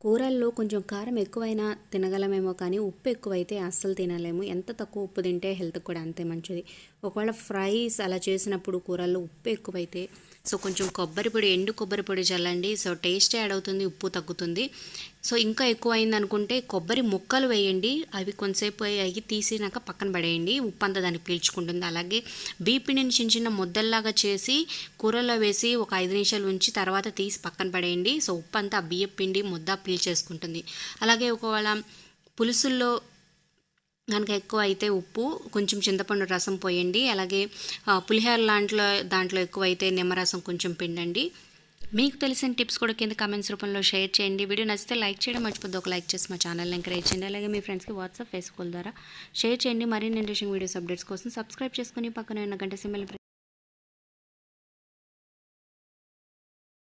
కూరల్లో కొంచెం కారం ఎక్కువైనా తినగలమేమో కానీ ఉప్పు ఎక్కువైతే అస్సలు తినలేము. ఎంత తక్కువ ఉప్పు తింటే హెల్త్‌కి కూడా అంతే మంచిది. ఒకవేళ ఫ్రైస్ అలా చేసినప్పుడు కూరల్లో ఉప్పు ఎక్కువైతే కొంచెం కొబ్బరి పొడి, ఎండు కొబ్బరి పొడి చల్లండి. టేస్ట్ యాడ్ అవుతుంది, ఉప్పు తగ్గుతుంది. ఇంకా ఎక్కువ అయిందనుకుంటే కొబ్బరి ముక్కలు వేయండి. అవి కొంతసేపు అయ్యి తీసినాక పక్కన పడేయండి. ఉప్పు అంతా దానికి పీల్చుకుంటుంది. అలాగే పిండిని చిన్న చిన్న ముద్దల్లాగా చేసి కూరలో వేసి ఒక 5 నిమిషాలు ఉంచి తర్వాత తీసి పక్కన పడేయండి. ఉప్పు అంతా ఆ బియ్యం పిండి ముద్ద పీల్చేసుకుంటుంది. అలాగే ఒకవేళ పులుసుల్లో కనుక ఎక్కువ అయితే ఉప్పు, కొంచెం చింతపండు రసం పోయండి. అలాగే పులిహోర దాంట్లో ఎక్కువైతే నిమ్మరసం కొంచెం పిండండి. మీకు తెలిసిన టిప్స్ కూడా కింద కామెంట్స్ రూపంలో షేర్ చేయండి. వీడియో నచ్చితే లైక్ చేయడం మర్చిపోద్దు. ఒక లైక్ చేసి మా ఛానల్ని ఎంకరేజ్ చేయండి. అలాగే మీ ఫ్రెండ్స్కి వాట్సాప్, ఫేస్బుక్ ద్వారా షేర్ చేయండి. మరిన్ని ఇంట్రెస్టింగ్ వీడియోస్ అప్డేట్స్ కోసం సబ్స్క్రైబ్ చేసుకుని పక్కన ఉన్న గంట సింబల్